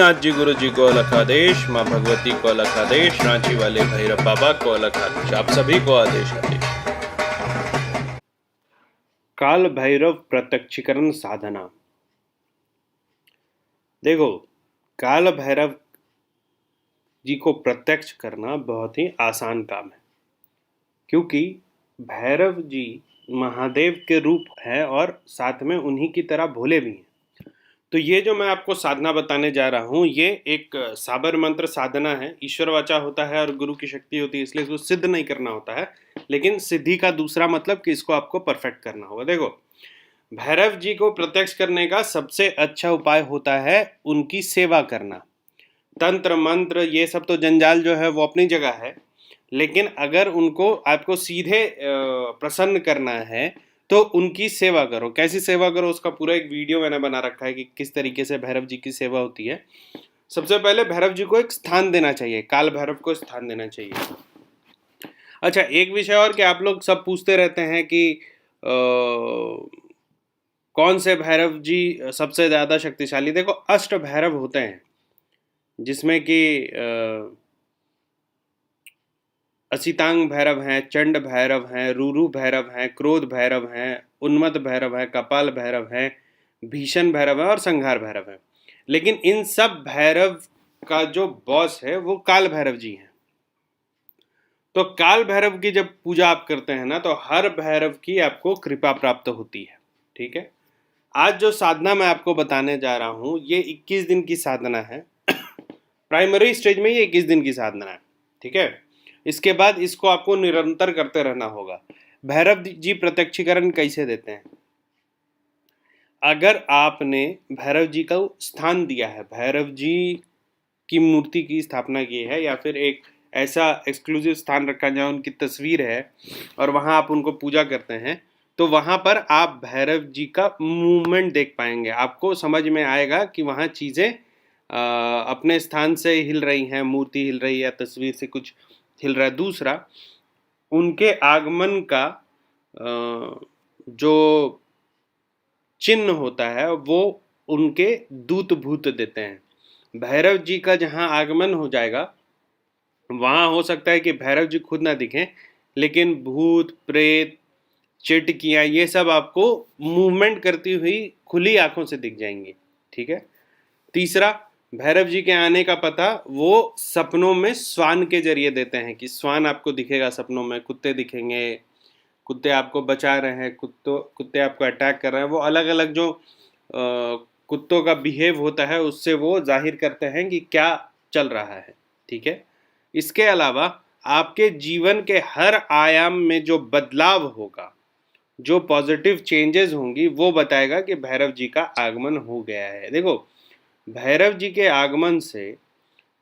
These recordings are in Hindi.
नाथ जी गुरु जी को अलग आदेश, माँ भगवती को अलग आदेश, रांची वाले भैरव बाबा को अलग आदेश, आप सभी को आदेश आदेश। काल भैरव प्रत्यक्षीकरण साधना। देखो, काल भैरव जी को प्रत्यक्ष करना बहुत ही आसान काम है, क्योंकि भैरव जी महादेव के रूप है और साथ में उन्हीं की तरह भोले भी हैं। तो ये जो मैं आपको साधना बताने जा रहा हूँ, ये एक साबर मंत्र साधना है। ईश्वर वाचा होता है और गुरु की शक्ति होती है, इसलिए इसको सिद्ध नहीं करना होता है, लेकिन सिद्धि का दूसरा मतलब कि इसको आपको परफेक्ट करना होगा। देखो, भैरव जी को प्रत्यक्ष करने का सबसे अच्छा उपाय होता है उनकी सेवा करना। तंत्र मंत्र ये सब तो जंजाल जो है वो अपनी जगह है, लेकिन अगर उनको आपको सीधे प्रसन्न करना है तो उनकी सेवा करो। कैसी सेवा करो, उसका पूरा एक वीडियो मैंने बना रखा है कि किस तरीके से भैरव जी की सेवा होती है। सबसे पहले भैरव जी को एक स्थान देना चाहिए, काल भैरव को स्थान देना चाहिए। अच्छा, एक विषय और कि आप लोग सब पूछते रहते हैं कि कौन से भैरव जी सबसे ज़्यादा शक्तिशाली। देखो, अष्ट भैरव होते हैं, जिसमें कि असितांग भैरव हैं, चंड भैरव हैं, रूरू भैरव हैं, क्रोध भैरव हैं, उन्मत्त भैरव है, कपाल भैरव है, भीषण भैरव है और संहार भैरव है। लेकिन इन सब भैरव का जो बॉस है वो काल भैरव जी हैं। तो काल भैरव की जब पूजा आप करते हैं ना, तो हर भैरव की आपको कृपा प्राप्त होती है। ठीक है, आज जो साधना मैं आपको बताने जा रहा हूं, ये 21 दिन की साधना है। प्राइमरी स्टेज में ये 21 दिन की साधना है। ठीक है, इसके बाद इसको आपको निरंतर करते रहना होगा। भैरव जी प्रत्यक्षीकरण कैसे देते हैं? अगर आपने भैरव जी का स्थान दिया है, भैरव जी की मूर्ति की स्थापना की है, या फिर एक ऐसा एक्सक्लूसिव स्थान रखा जहाँ उनकी तस्वीर है और वहाँ आप उनको पूजा करते हैं, तो वहाँ पर आप भैरव जी का मूवमेंट देख पाएंगे। आपको समझ में आएगा कि वहाँ चीज़ें अपने स्थान से हिल रही हैं, मूर्ति हिल रही है, तस्वीर से कुछ हिल रहा है। दूसरा, उनके आगमन का जो चिन्ह होता है वो उनके दूत भूत देते हैं। भैरव जी का जहाँ आगमन हो जाएगा, वहाँ हो सकता है कि भैरव जी खुद ना दिखें, लेकिन भूत प्रेत चिटकियाँ ये सब आपको मूवमेंट करती हुई खुली आंखों से दिख जाएंगी। ठीक है। तीसरा, भैरव जी के आने का पता वो सपनों में श्वान के जरिए देते हैं कि श्वान आपको दिखेगा सपनों में, कुत्ते दिखेंगे, कुत्ते आपको बचा रहे हैं, कुत्ते आपको अटैक कर रहे हैं। वो अलग अलग जो कुत्तों का बिहेव होता है उससे वो जाहिर करते हैं कि क्या चल रहा है। ठीक है। इसके अलावा आपके जीवन के हर आयाम में जो बदलाव होगा, जो पॉजिटिव चेंजेस होंगी, वो बताएगा कि भैरव जी का आगमन हो गया है। देखो, भैरव जी के आगमन से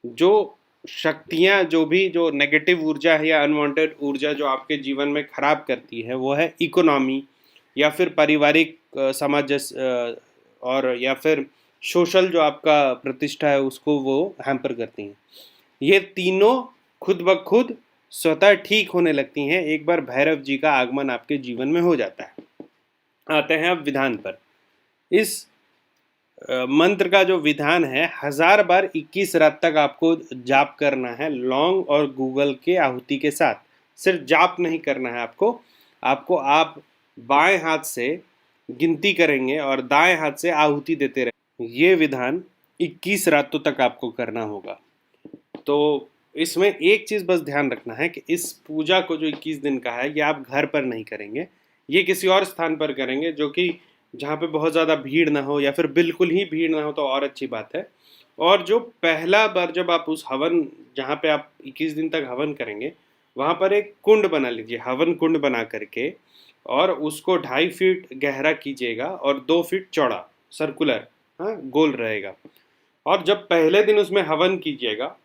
जो शक्तियाँ, जो नेगेटिव ऊर्जा है या अनवांटेड ऊर्जा जो आपके जीवन में खराब करती है, वो है इकोनॉमी या फिर पारिवारिक समाज और या फिर सोशल जो आपका प्रतिष्ठा है उसको वो हैम्पर करती हैं। ये तीनों खुद ब खुद स्वतः ठीक होने लगती हैं एक बार भैरव जी का आगमन आपके जीवन में हो जाता है। आते हैं अब विधान पर। इस मंत्र का जो विधान है, 1000 बार 21 रात तक आपको जाप करना है, लौंग और गूगल के आहुति के साथ। सिर्फ जाप नहीं करना है आपको आप बाएं हाथ से गिनती करेंगे और दाएं हाथ से आहुति देते रहेंगे। ये विधान 21 रातों तक आपको करना होगा। तो इसमें एक चीज़ बस ध्यान रखना है कि इस पूजा को जो 21 दिन का है, ये आप घर पर नहीं करेंगे, ये किसी और स्थान पर करेंगे, जो कि जहाँ पे बहुत ज़्यादा भीड़ ना हो, या फिर बिल्कुल ही भीड़ ना हो तो और अच्छी बात है। और जो पहला बार जब आप उस हवन, जहाँ पे आप 21 दिन तक हवन करेंगे, वहाँ पर एक कुंड बना लीजिए, हवन कुंड बना करके, और उसको 2.5 फीट गहरा कीजिएगा और 2 फीट चौड़ा, सर्कुलर, हाँ, गोल रहेगा। और जब पहले दिन उसमें हवन कीजिएगा,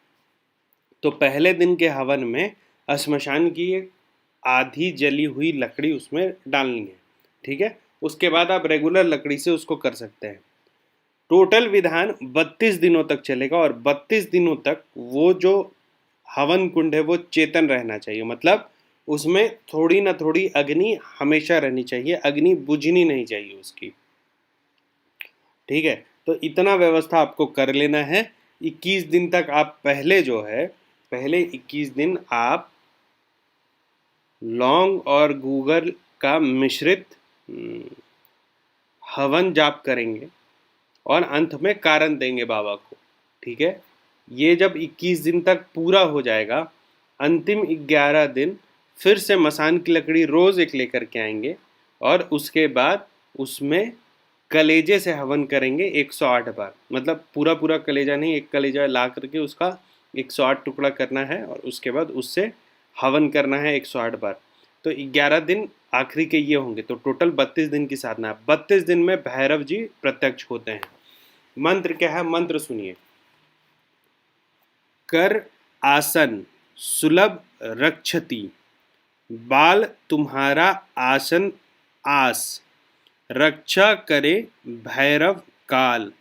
तो पहले दिन के हवन में श्मशान की एक आधी जली हुई लकड़ी उसमें डालनी है। ठीक है। उसके बाद आप रेगुलर लकड़ी से उसको कर सकते हैं। टोटल विधान 32 दिनों तक चलेगा और 32 दिनों तक वो जो हवन कुंड है वो चेतन रहना चाहिए। मतलब उसमें थोड़ी ना थोड़ी अग्नि हमेशा रहनी चाहिए, अग्नि बुझनी नहीं चाहिए उसकी। ठीक है। तो इतना व्यवस्था आपको कर लेना है। 21 दिन तक आप पहले 21 दिन आप लौंग और गूगल का मिश्रित हवन जाप करेंगे और अंत में कारण देंगे बाबा को। ठीक है, ये जब 21 दिन तक पूरा हो जाएगा, अंतिम 11 दिन फिर से मसान की लकड़ी रोज़ एक लेकर के आएंगे और उसके बाद उसमें कलेजे से हवन करेंगे 108 बार। मतलब पूरा पूरा कलेजा नहीं, एक कलेजा ला करके उसका 108 टुकड़ा करना है और उसके बाद उससे हवन करना है 108 बार। तो 11 दिन आखिरी के ये होंगे, तो टोटल 32 दिन की साधना है। 32 दिन में भैरव जी प्रत्यक्ष होते हैं। मंत्र क्या है? मंत्र सुनिए। कर आसन सुलभ रक्षति, बाल तुम्हारा आसन आस, रक्षा करे भैरव काल,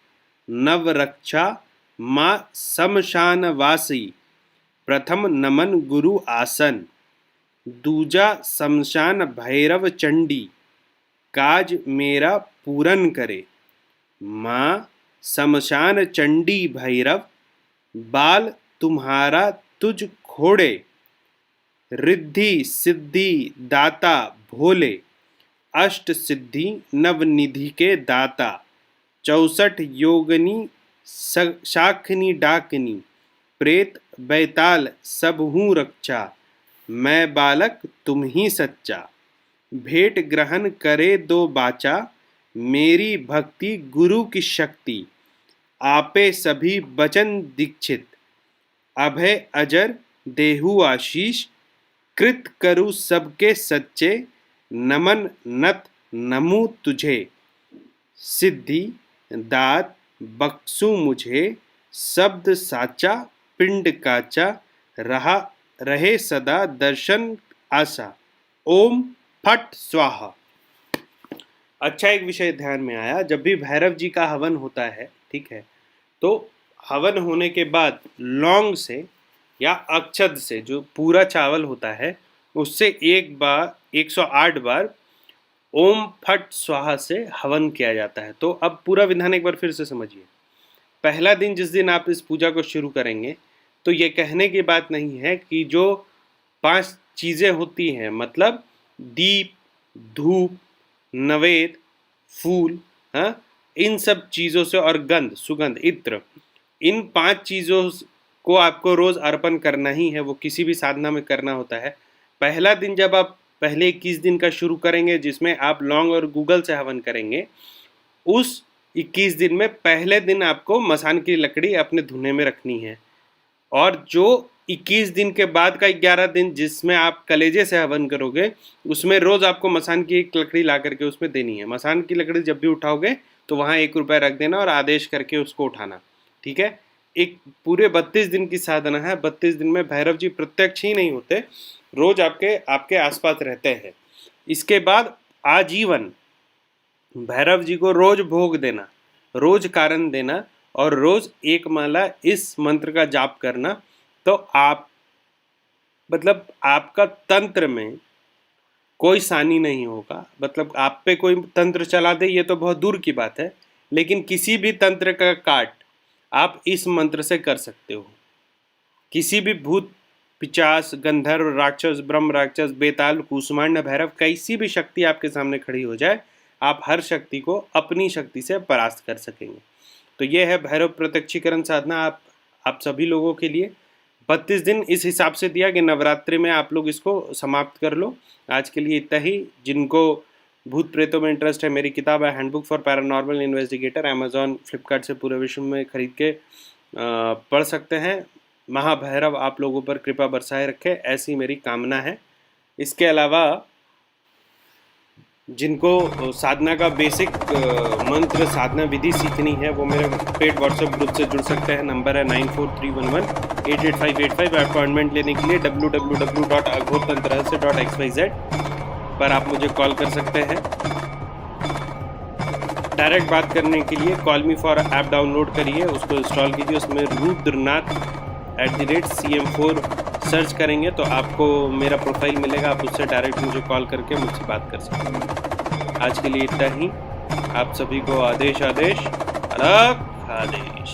नव रक्षा माँ शमशान वासी, प्रथम नमन गुरु आसन, दूजा शमशान भैरव चंडी, काज मेरा पूरन करे, माँ शमशान चंडी भैरव, बाल तुम्हारा तुझ खोड़े, रिद्धि सिद्धि दाता भोले, अष्ट सिद्धि नवनिधि के दाता, 64 योगनी शाखनी डाकनी, प्रेत बैताल सब हूँ रक्षा, मैं बालक तुम ही सच्चा, भेंट ग्रहण करे दो बाचा, मेरी भक्ति गुरु की शक्ति, आपे सभी वचन दीक्षित, अभय अजर देहु आशीष, कृत करु सबके सच्चे, नमन नत नमु तुझे, सिद्धि दात बख्शु मुझे, शब्द साचा पिंड काचा, रहे सदा दर्शन आशा, ओम फट स्वाहा। अच्छा, एक विषय ध्यान में आया, जब भी भैरव जी का हवन होता है, ठीक है, तो हवन होने के बाद लौंग से या अक्षत से, जो पूरा चावल होता है, उससे एक बार 108 बार ओम फट स्वाहा से हवन किया जाता है। तो अब पूरा विधान एक बार फिर से समझिए। पहला दिन जिस दिन आप इस पूजा को शुरू करेंगे, तो ये कहने की बात नहीं है कि जो 5 चीज़ें होती हैं, मतलब दीप, धूप, नवेद, फूल, हाँ, इन सब चीज़ों से, और गंध, सुगंध, इत्र, इन 5 चीज़ों को आपको रोज़ अर्पण करना ही है। वो किसी भी साधना में करना होता है। पहला दिन जब आप पहले 21 दिन का शुरू करेंगे, जिसमें आप लौंग और गूगल से हवन करेंगे, उस 21 दिन में पहले दिन आपको मसान की लकड़ी अपने धुने में रखनी है, और जो 21 दिन के बाद का 11 दिन जिसमें आप कलेजे से हवन करोगे, उसमें रोज़ आपको मसान की एक लकड़ी ला करके उसमें देनी है। मसान की लकड़ी जब भी उठाओगे तो वहाँ 1 रुपया रख देना और आदेश करके उसको उठाना। ठीक है, एक पूरे 32 दिन की साधना है। 32 दिन में भैरव जी प्रत्यक्ष ही नहीं होते, रोज आपके आसपास रहते हैं। इसके बाद आजीवन भैरव जी को रोज भोग देना, रोज कारण देना और रोज एक माला इस मंत्र का जाप करना। तो आप मतलब आपका तंत्र में कोई सानी नहीं होगा। मतलब आप पे कोई तंत्र चला दे ये तो बहुत दूर की बात है, लेकिन किसी भी तंत्र का काट आप इस मंत्र से कर सकते हो। किसी भी भूत, पिचास, गंधर्व, राक्षस, ब्रह्म राक्षस, बेताल, कुसुमांड, भैरव, कैसी भी शक्ति आपके सामने खड़ी हो जाए, आप हर शक्ति को अपनी शक्ति से परास्त कर सकेंगे। तो ये है भैरव प्रत्यक्षीकरण साधना आप सभी लोगों के लिए। 32 दिन इस हिसाब से दिया कि नवरात्रि में आप लोग इसको समाप्त कर लो। आज के लिए इतना ही। जिनको भूत प्रेतों में इंटरेस्ट है, मेरी किताब है handbook for paranormal investigator, Amazon, Flipkart से पूरे विश्व में खरीद के पढ़ सकते हैं। महाभैरव आप लोगों पर कृपा बरसाए रखे, ऐसी मेरी कामना है। इसके अलावा जिनको साधना का बेसिक मंत्र साधना विधि सीखनी है, वो मेरे पेड व्हाट्सएप ग्रुप से जुड़ सकते हैं। नंबर है 9431188585। अपॉइंटमेंट लेने के लिए www.aghortantrahasya.xyz पर आप मुझे कॉल कर सकते हैं। डायरेक्ट बात करने के लिए call me for app download करिए, उसको इंस्टॉल कीजिए। उसमें rudranath@cm4 सर्च करेंगे तो आपको मेरा प्रोफाइल मिलेगा। आप उससे डायरेक्ट मुझे कॉल करके मुझसे बात कर सकते हैं। आज के लिए इतना ही। आप सभी को आदेश, अलग आदेश।